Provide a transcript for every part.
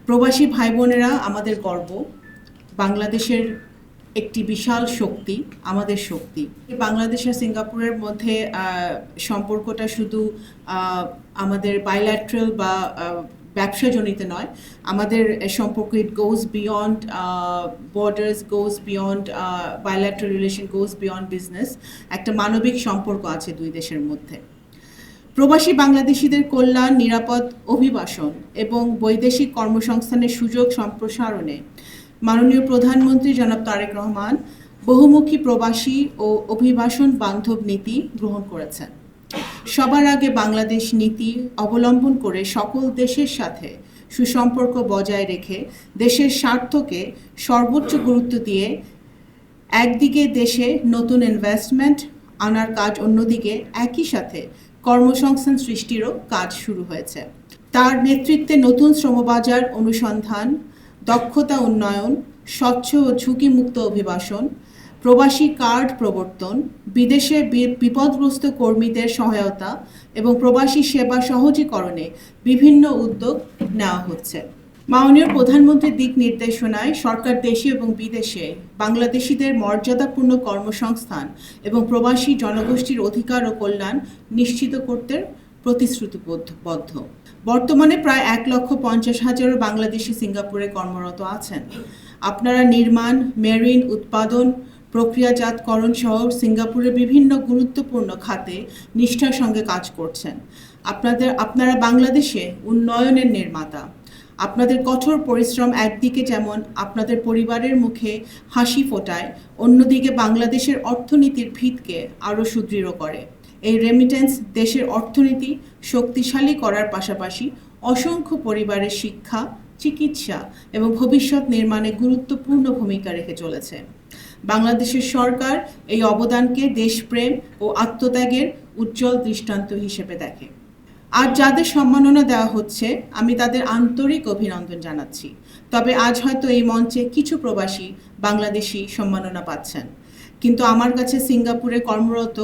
প্রবাসী ভাই বোনেরা আমাদের গর্ব, বাংলাদেশের একটি বিশাল শক্তি, আমাদের শক্তি। বাংলাদেশ আর সিঙ্গাপুরের মধ্যে সম্পর্কটা শুধু আমাদের বাইল্যাট্রাল বা ব্যবসাজনিত নয়, আমাদের সম্পর্ক ইট গোজ বিয়ন্ড বর্ডার্স, গোজ বিয়ন্ড বাইল্যাট্রাল রিলেশন, গোজ বিয়ন্ড বিজনেস। একটা মানবিক সম্পর্ক আছে দুই দেশের মধ্যে। প্রবাসী বাংলাদেশিদের কল্যাণ, নিরাপদ অভিবাসন এবং বৈদেশিক কর্মসংস্থানের সুযোগ সম্প্রসারণে মাননীয় প্রধানমন্ত্রী জনাব তারেক রহমান বহুমুখী প্রবাসী ও অভিবাসন বান্ধব নীতি গ্রহণ করেছেন। সবার আগে বাংলাদেশ নীতি অবলম্বন করে সকল দেশের সাথে সুসম্পর্ক বজায় রেখে দেশের স্বার্থকে সর্বোচ্চ গুরুত্ব দিয়ে একদিকে দেশে নতুন ইনভেস্টমেন্ট আনার কাজ, অন্যদিকে একই সাথে কর্মসংস্থান সৃষ্টিরও কাজ শুরু হয়েছে। তার নেতৃত্বে নতুন শ্রমবাজার অনুসন্ধান, দক্ষতা উন্নয়ন, স্বচ্ছ ও ঝুঁকিমুক্ত অভিবাসন, প্রবাসী কার্ড প্রবর্তন, বিদেশে বিপদগ্রস্ত কর্মীদের সহায়তা এবং প্রবাসী সেবা সহজীকরণে বিভিন্ন উদ্যোগ নেওয়া হচ্ছে। মাননীয় প্রধানমন্ত্রীর দিক নির্দেশনায় সরকার দেশে এবং বিদেশে বাংলাদেশিদের মর্যাদাপূর্ণ কর্মসংস্থান এবং প্রবাসী জনগোষ্ঠীর অধিকার ও কল্যাণ নিশ্চিত করতে প্রতিশ্রুতিবদ্ধ। বর্তমানে প্রায় 1,50,000 বাংলাদেশি সিঙ্গাপুরে কর্মরত আছেন। আপনারা নির্মাণ, মেরিন, উৎপাদন, প্রক্রিয়াজাতকরণ সহ সিঙ্গাপুরের বিভিন্ন গুরুত্বপূর্ণ খাতে নিষ্ঠার সঙ্গে কাজ করছেন। আপনারা বাংলাদেশে উন্নয়নের নির্মাতা। আপনাদের কঠোর পরিশ্রম একদিকে যেমন আপনাদের পরিবারের মুখে হাসি ফোটায়, অন্যদিকে বাংলাদেশের অর্থনীতির ভিতকে আরও সুদৃঢ় করে। এই রেমিটেন্স দেশের অর্থনীতি শক্তিশালী করার পাশাপাশি অসংখ্য পরিবারের শিক্ষা, চিকিৎসা এবং ভবিষ্যৎ নির্মাণে গুরুত্বপূর্ণ ভূমিকা রেখে চলেছে। বাংলাদেশের সরকার এই অবদানকে দেশপ্রেম ও আত্মত্যাগের উজ্জ্বল দৃষ্টান্ত হিসেবে দেখে। আজ যাদের সম্মাননা দেওয়া হচ্ছে, আমি তাদের আন্তরিক অভিনন্দন জানাচ্ছি। তবে আজ হয়তো এই মঞ্চে কিছু প্রবাসী বাংলাদেশি সম্মাননা পাচ্ছেন, কিন্তু আমার কাছে সিঙ্গাপুরে কর্মরত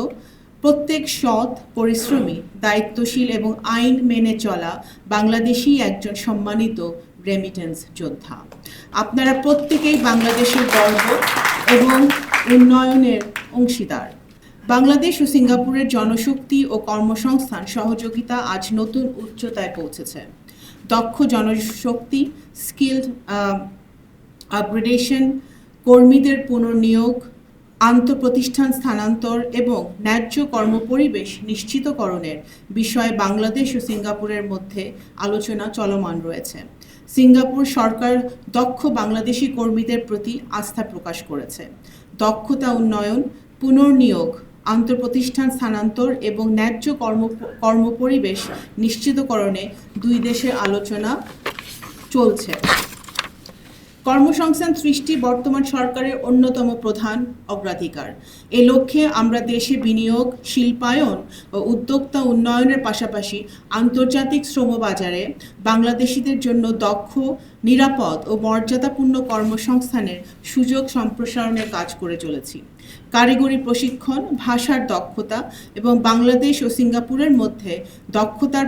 প্রত্যেক সৎ, পরিশ্রমী, দায়িত্বশীল এবং আইন মেনে চলা বাংলাদেশি একজন সম্মানিত রেমিটেন্স যোদ্ধা। আপনারা প্রত্যেকেই বাংলাদেশের গর্ব এবং উন্নয়নের অংশীদার। বাংলাদেশ ও সিঙ্গাপুরের জনশক্তি ও কর্মসংস্থান সহযোগিতা আজ নতুন উচ্চতায় পৌঁছেছে। দক্ষ জনশক্তি, স্কিলড আপগ্রেডেশন, কর্মীদের পুনর্নিয়োগ, আন্তঃপ্রতিষ্ঠান স্থানান্তর এবং ন্যায্য কর্মপরিবেশ নিশ্চিতকরণের বিষয়ে বাংলাদেশ ও সিঙ্গাপুরের মধ্যে আলোচনা চলমান রয়েছে। সিঙ্গাপুর সরকার দক্ষ বাংলাদেশি কর্মীদের প্রতি আস্থা প্রকাশ করেছে। দক্ষতা উন্নয়ন, পুনর্নিয়োগ, আন্তঃপ্রতিষ্ঠান স্থানান্তর এবং ন্যায্য কর্মপরিবেশ নিশ্চিতকরণে দুই দেশের আলোচনা চলছে। কর্মসংস্থান সৃষ্টি বর্তমান সরকারের অন্যতম প্রধান অগ্রাধিকার। এ লক্ষ্যে আমরা দেশে বিনিয়োগ, শিল্পায়ন ও উদ্যোক্তা উন্নয়নের পাশাপাশি আন্তর্জাতিক শ্রমবাজারে বাংলাদেশিদের জন্য দক্ষ, নিরাপদ ও মর্যাদাপূর্ণ কর্মসংস্থানের সুযোগ সম্প্রসারণের কাজ করে চলেছি। কারিগরি প্রশিক্ষণ, ভাষার দক্ষতা এবং বাংলাদেশ ও সিঙ্গাপুরের মধ্যে দক্ষতার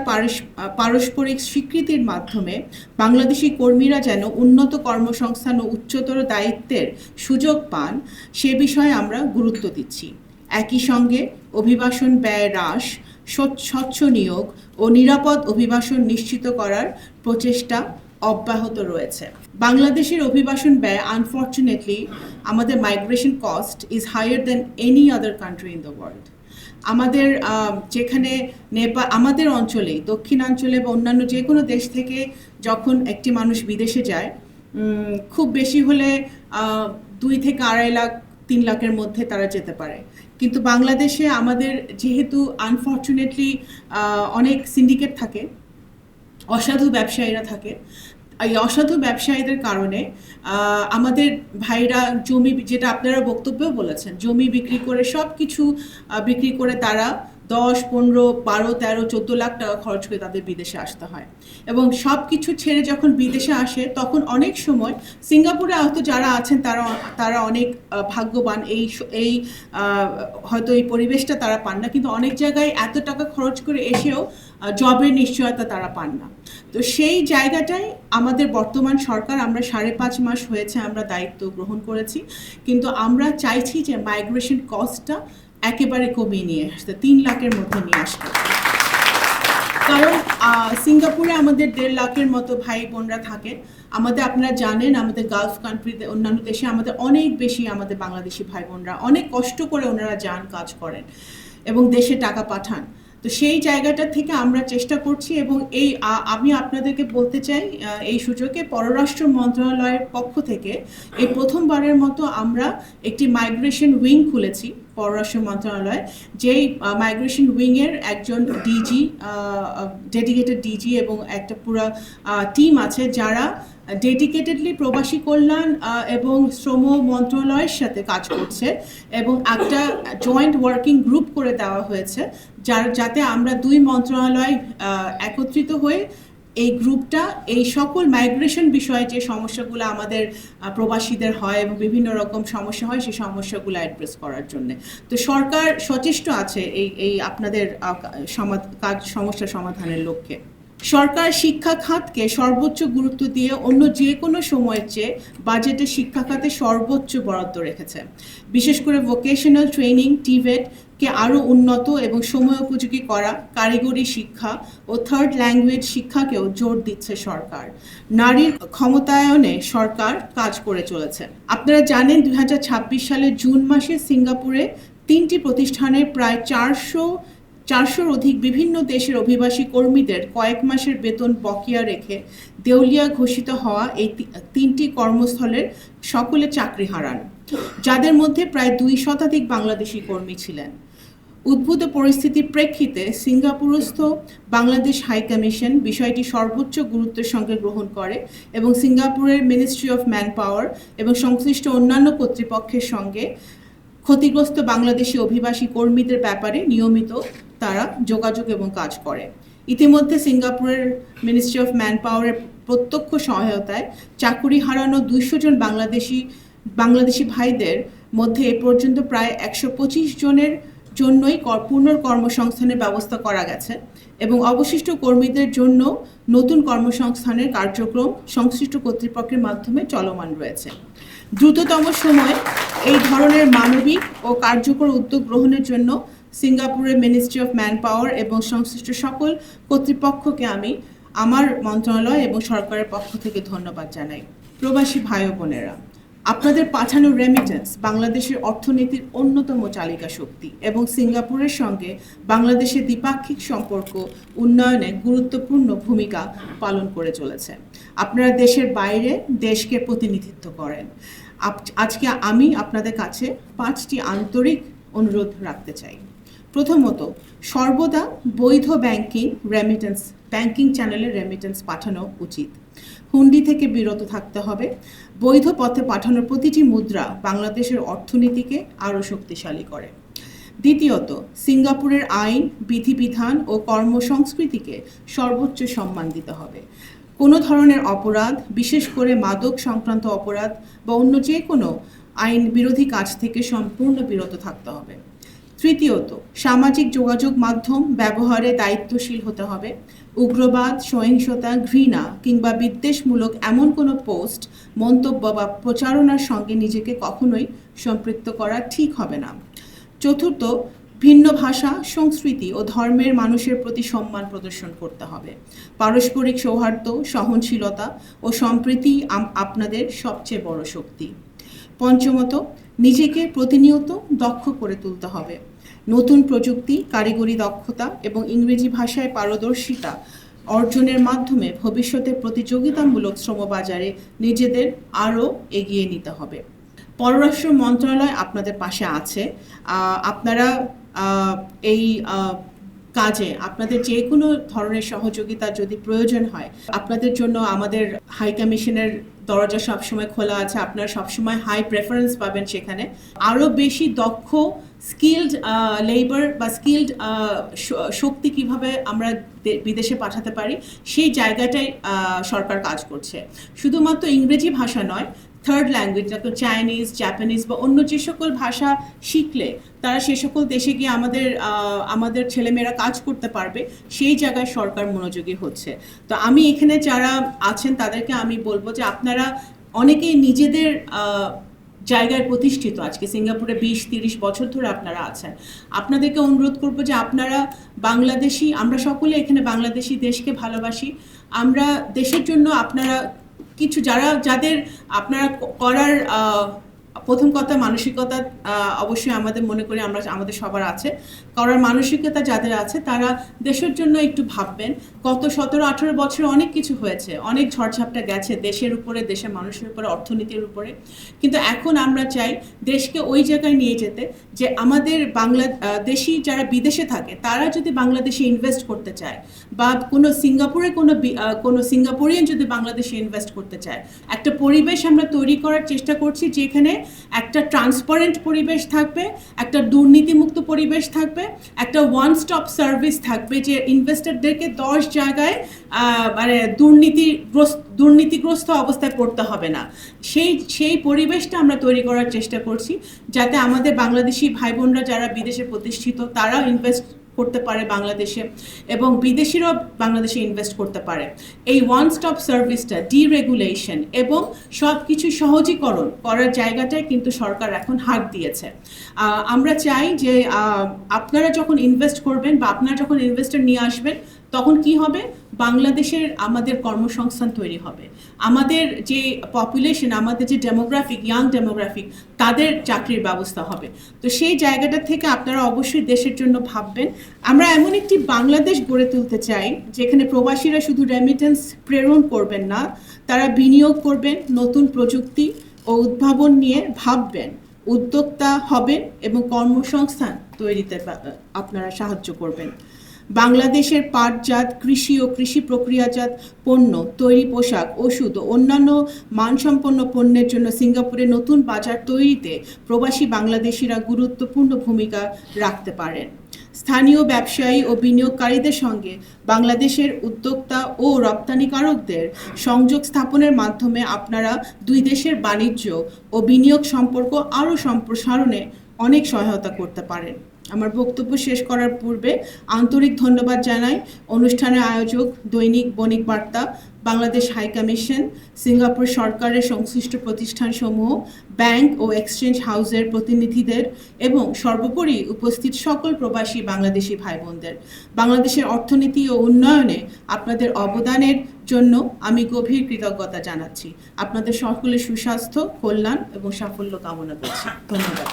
পারস্পরিক স্বীকৃতির মাধ্যমে বাংলাদেশি কর্মীরা যেন উন্নত কর্মসংস্থান ও উচ্চতর দায়িত্বের সুযোগ পান, সে বিষয়ে আমরা গুরুত্ব দিচ্ছি। একই সঙ্গে অভিবাসন ব্যয় হ্রাস, স্বচ্ছ নিয়োগ ও নিরাপদ অভিবাসন নিশ্চিত করার প্রচেষ্টা অব্যাহত রয়েছে। বাংলাদেশের অভিবাসন ব্যয়, আনফর্চুনেটলি, আমাদের migration cost is higher than any other country in the world. আমাদের যেখানে আমাদের অঞ্চলে, দক্ষিণাঞ্চলে বা অন্যান্য যে কোনো দেশ থেকে যখন একটি মানুষ বিদেশে যায়, খুব বেশি হলে 2 থেকে 2.5 লাখ 3 লাখের মধ্যে তারা যেতে পারে। কিন্তু বাংলাদেশে আমাদের যেহেতু আনফর্চুনেটলি অনেক সিন্ডিকেট থাকে, অসাধু ব্যবসায়ীরা থাকে, এই অসাধু ব্যবসায়ীদের কারণে আমাদের ভাইরা জমি, যেটা আপনারা বক্তব্যেও বলেছেন, জমি বিক্রি করে, সব কিছু বিক্রি করে তারা 10, 15, 12, 13, 14 লাখ টাকা খরচ করে তাদের বিদেশে আসতে হয়। এবং সব কিছু ছেড়ে যখন বিদেশে আসে তখন অনেক সময় সিঙ্গাপুরে হয়তো যারা আছেন তারা অনেক ভাগ্যবান, এই হয়তো এই পরিবেশটা তারা পান না, কিন্তু অনেক জায়গায় এত টাকা খরচ করে এসেও জবের নিশ্চয়তা তারা পান না। তো সেই জায়গাটায় আমাদের বর্তমান সরকার, আমরা 5.5 মাস হয়েছে আমরা দায়িত্ব গ্রহণ করেছি, কিন্তু আমরা চাইছি যে মাইগ্রেশন কস্টটা একেবারে কমিয়ে নিয়ে আসতে, 3 লাখের মধ্যে নিয়ে আসতে। কারণ সিঙ্গাপুরে আমাদের 1.5 লাখের মতো ভাই বোনরা থাকে। আপনারা জানেন আমাদের গালফ কান্ট্রিতে, অন্যান্য দেশে আমাদের অনেক বেশি আমাদের বাংলাদেশি ভাই বোনরা অনেক কষ্ট করে ওনারা যান, কাজ করেন এবং দেশে টাকা পাঠান। তো সেই জায়গাটা থেকে আমরা চেষ্টা করছি, এবং আমি আপনাদেরকে বলতে চাই এই সুযোগে পররাষ্ট্র মন্ত্রণালয়ের পক্ষ থেকে এই প্রথমবারের মতো আমরা একটি মাইগ্রেশন উইং খুলেছি পররাষ্ট্র মন্ত্রণালয়, যেই মাইগ্রেশন উইংয়ের একজন ডিজি, ডেডিকেটেড ডিজি এবং একটা পুরো টিম আছে যারা ডেডিকেটেডলি প্রবাসী কল্যাণ এবং শ্রম মন্ত্রণালয়ের সাথে কাজ করছে, এবং একটা জয়েন্ট ওয়ার্কিং গ্রুপ করে দেওয়া হয়েছে যাতে আমরা 2 মন্ত্রণালয় একত্রিত হয়ে এই গ্রুপটা এই সকল মাইগ্রেশন বিষয়ে যে সমস্যাগুলো আমাদের প্রবাসীদের হয় এবং বিভিন্ন রকম সমস্যা হয় সেই সমস্যাগুলো অ্যাড্রেস করার জন্য। তো সরকার সচেষ্ট আছে এই আপনাদের সমস্যা সমাধানের লক্ষ্যে। সরকার শিক্ষা খাতকে সর্বোচ্চ গুরুত্ব দিয়ে অন্য যে কোনো সময়ের চেয়ে বাজেটে শিক্ষা খাতে সর্বোচ্চ বরাদ্দ রেখেছে। বিশেষ করে ভোকেশনাল ট্রেনিং, টিভেটকে আরও উন্নত এবং সময়োপযোগী করা, কারিগরি শিক্ষা ও থার্ড ল্যাঙ্গুয়েজ শিক্ষাকেও জোর দিচ্ছে সরকার। নারীর ক্ষমতায়নে সরকার কাজ করে চলেছে। আপনারা জানেন 2026 সালের জুন মাসে সিঙ্গাপুরে 3টি প্রতিষ্ঠানের প্রায় 400-র অধিক বিভিন্ন দেশের অভিবাসী কর্মীদের কয়েক মাসের বেতন বকেয়া রেখে দেউলিয়া ঘোষিত হওয়া এই 3টি কর্মস্থলের সকলে চাকরি হারান, যাদের মধ্যে প্রায় 2 শতাধিক বাংলাদেশি কর্মী ছিলেন। উদ্ভূত পরিস্থিতির প্রেক্ষিতে সিঙ্গাপুরস্থ বাংলাদেশ হাই কমিশন বিষয়টি সর্বোচ্চ গুরুত্বের সঙ্গে গ্রহণ করে এবং সিঙ্গাপুরের মিনিস্ট্রি অফ ম্যান পাওয়ার এবং সংশ্লিষ্ট অন্যান্য কর্তৃপক্ষের সঙ্গে ক্ষতিগ্রস্ত বাংলাদেশি অভিবাসী কর্মীদের ব্যাপারে নিয়মিত তারা যোগাযোগ এবং কাজ করে। ইতিমধ্যে সিঙ্গাপুরের মিনিস্ট্রি অফ ম্যান পাওয়ারের প্রত্যক্ষ সহায়তায় চাকুরি হারানো 200 জন বাংলাদেশি ভাইদের মধ্যে এ পর্যন্ত প্রায় 125 জনের জন্যই পুনর্কর্মসংস্থানের ব্যবস্থা করা গেছে, এবং অবশিষ্ট কর্মীদের জন্য নতুন কর্মসংস্থানের কার্যক্রম সংশ্লিষ্ট কর্তৃপক্ষের মাধ্যমে চলমান রয়েছে। দ্রুততম সময়ে এই ধরনের মানবিক ও কার্যকর উদ্যোগ গ্রহণের জন্য সিঙ্গাপুরের মিনিস্ট্রি অফ ম্যান পাওয়ার এবং সংশ্লিষ্ট সকল কর্তৃপক্ষকে আমি আমার মন্ত্রণালয় এবং সরকারের পক্ষ থেকে ধন্যবাদ জানাই। প্রবাসী ভাই ও বোনেরা, আপনাদের পাঠানো রেমিটেন্স বাংলাদেশের অর্থনীতির অন্যতম চালিকা শক্তি এবং সিঙ্গাপুরের সঙ্গে বাংলাদেশের দ্বিপাক্ষিক সম্পর্ক উন্নয়নে গুরুত্বপূর্ণ ভূমিকা পালন করে চলেছে। আপনারা দেশের বাইরে দেশকে প্রতিনিধিত্ব করেন। আজকে আমি আপনাদের কাছে 5টি আন্তরিক অনুরোধ রাখতে চাই। প্রথমত, সর্বদা বৈধ ব্যাংকিং চ্যানেলে রেমিটেন্স পাঠানো উচিত। হুন্ডি থেকে বিরত থাকতে হবে। বৈধ পথে পাঠানোর প্রতিটি মুদ্রা বাংলাদেশের অর্থনীতিকে আরও শক্তিশালী করে। দ্বিতীয়ত, সিঙ্গাপুরের আইন, বিধিবিধান ও কর্মসংস্কৃতিকে সর্বোচ্চ সম্মান দিতে হবে। কোনো ধরনের অপরাধ, বিশেষ করে মাদক সংক্রান্ত অপরাধ বা অন্য যে কোনো আইন বিরোধী কাজ থেকে সম্পূর্ণ বিরত থাকতে হবে। তৃতীয়ত, সামাজিক যোগাযোগ মাধ্যম ব্যবহারে দায়িত্বশীল হতে হবে। উগ্রবাদ, সহিংসতা, ঘৃণা কিংবা বিদ্বেষমূলক এমন কোনো পোস্ট, মন্তব্য বা প্রচারণার সঙ্গে নিজেকে কখনোই সম্পৃক্ত করা ঠিক হবে না। চতুর্থ, ভিন্ন ভাষা, সংস্কৃতি ও ধর্মের মানুষের প্রতি সম্মান প্রদর্শন করতে হবে। পারস্পরিক সৌহার্দ্য, সহনশীলতা ও সম্প্রীতি আপনাদের সবচেয়ে বড় শক্তি। পঞ্চমত, নিজেকে প্রতিনিয়ত দক্ষ করে তুলতে হবে। নতুন প্রযুক্তি, কারিগরি দক্ষতা এবং ইংরেজি ভাষায় পারদর্শিতা অর্জনের মাধ্যমে ভবিষ্যতে প্রতিযোগিতামূলক শ্রমবাজারে নিজেদের আরও এগিয়ে নিতে হবে। পররাষ্ট্র মন্ত্রণালয় আপনাদের পাশে আছে। আপনারা এই কাজে আপনাদের যে কোনো ধরনের সহযোগিতা যদি প্রয়োজন হয়, আপনাদের জন্য আমাদের হাই কমিশনের দরজা সবসময় খোলা আছে। আপনারা সবসময় হাই প্রেফারেন্স পাবেন সেখানে। আরও বেশি দক্ষ স্কিলড লেবার বা স্কিলড শক্তি কিভাবে আমরা বিদেশে পাঠাতে পারি সেই জায়গাটাই সরকার কাজ করছে। শুধুমাত্র ইংরেজি ভাষা নয়, থার্ড ল্যাঙ্গুয়েজ যত চাইনিজ, জাপানিজ বা অন্য যে সকল ভাষা শিখলে তারা সে সকল দেশে গিয়ে আমাদের ছেলেমেয়েরা কাজ করতে পারবে, সেই জায়গায় সরকার মনোযোগী হচ্ছে। তো আমি এখানে যারা আছেন তাদেরকে আমি বলবো যে আপনারা অনেকেই নিজেদের জায়গায় প্রতিষ্ঠিত, আজকে সিঙ্গাপুরে 20-30 বছর ধরে আপনারা আছেন। আপনাদেরকে অনুরোধ করবো যে আপনারা বাংলাদেশি, আমরা সকলে এখানে বাংলাদেশি, দেশকে ভালোবাসি। আমরা দেশের জন্য আপনারা কিছু যাদের আপনারা করার প্রথম কথা মানসিকতা অবশ্যই আমাদের মনে করি আমাদের সবার আছে, করার মানসিকতা যাদের আছে তারা দেশের জন্য একটু ভাববেন। গত 17-18 বছরে অনেক কিছু হয়েছে, অনেক ঝড়ঝাপটা গেছে দেশের উপরে, দেশের মানুষের উপরে, অর্থনীতির উপরে। কিন্তু এখন আমরা চাই দেশকে ওই জায়গায় নিয়ে যেতে যে আমাদের বাংলাদেশি যারা বিদেশে থাকে তারা যদি বাংলাদেশে ইনভেস্ট করতে চায়, বা কোনো সিঙ্গাপুরে কোনো সিঙ্গাপুরিয়ান যদি বাংলাদেশে ইনভেস্ট করতে চায়, একটা পরিবেশ আমরা তৈরি করার চেষ্টা করছি যেখানে একটা ট্রান্সপারেন্ট পরিবেশ থাকবে, একটা দুর্নীতিমুক্ত পরিবেশ থাকবে, একটা ওয়ান স্টপ সার্ভিস থাকবে, যে ইনভেস্টরদেরকে 10 জায়গায় মানে দুর্নীতিগ্রস্ত অবস্থায় পড়তে হবে না। সেই পরিবেশটা আমরা তৈরি করার চেষ্টা করছি যাতে আমাদের বাংলাদেশি ভাই বোনরা যারা বিদেশে প্রতিষ্ঠিত তারা ইনভেস্ট করতে পারে বাংলাদেশে, এবং বিদেশিরাও বাংলাদেশে ইনভেস্ট করতে পারে। এই ওয়ান স্টপ সার্ভিসটা, ডিরেগুলেশন এবং সব কিছু সহজীকরণ করার জায়গাটায় কিন্তু সরকার এখন হাত দিয়েছে। আমরা চাই যে আপনারা যখন ইনভেস্ট করবেন বা আপনারা যখন ইনভেস্টর নিয়ে আসবেন তখন কি হবে, বাংলাদেশের আমাদের কর্মসংস্থান তৈরি হবে, আমাদের যে পপুলেশন, আমাদের যে ডেমোগ্রাফিক, ইয়াং ডেমোগ্রাফিক, তাদের চাকরির ব্যবস্থা হবে। তো সেই জায়গাটা থেকে আপনারা অবশ্যই দেশের জন্য ভাববেন। আমরা এমন একটি বাংলাদেশ গড়ে তুলতে চাই যেখানে প্রবাসীরা শুধু রেমিটেন্স প্রেরণ করবেন না, তারা বিনিয়োগ করবেন, নতুন প্রযুক্তি ও উদ্ভাবন নিয়ে ভাববেন, উদ্যোক্তা হবেন এবং কর্মসংস্থান তৈরিতে আপনারা সাহায্য করবেন। বাংলাদেশের পাটজাত কৃষি ও কৃষি প্রক্রিয়াজাত পণ্য, তৈরি পোশাক, ওষুধ ও অন্যান্য মানসম্পন্ন পণ্যের জন্য সিঙ্গাপুরে নতুন বাজার তৈরিতে প্রবাসী বাংলাদেশিরা গুরুত্বপূর্ণ ভূমিকা রাখতে পারেন। স্থানীয় ব্যবসায়ী ও বিনিয়োগকারীদের সঙ্গে বাংলাদেশের উদ্যোক্তা ও রপ্তানিকারকদের সংযোগ স্থাপনের মাধ্যমে আপনারা দুই দেশের বাণিজ্য ও বিনিয়োগ সম্পর্ক আরও সম্প্রসারণে অনেক সহায়তা করতে পারেন। আমার বক্তব্য শেষ করার পূর্বে আন্তরিক ধন্যবাদ জানাই অনুষ্ঠানের আয়োজক দৈনিক বণিক বার্তা, বাংলাদেশ হাই কমিশন, সিঙ্গাপুর সরকারের সংশ্লিষ্ট প্রতিষ্ঠানসমূহ, ব্যাংক ও এক্সচেঞ্জ হাউসের প্রতিনিধিদের এবং সর্বোপরি উপস্থিত সকল প্রবাসী বাংলাদেশি ভাই বোনদের। বাংলাদেশের অর্থনীতি ও উন্নয়নে আপনাদের অবদানের জন্য আমি গভীর কৃতজ্ঞতা জানাচ্ছি। আপনাদের সকলের সুস্বাস্থ্য, কল্যাণ এবং সাফল্য কামনা করছি। ধন্যবাদ।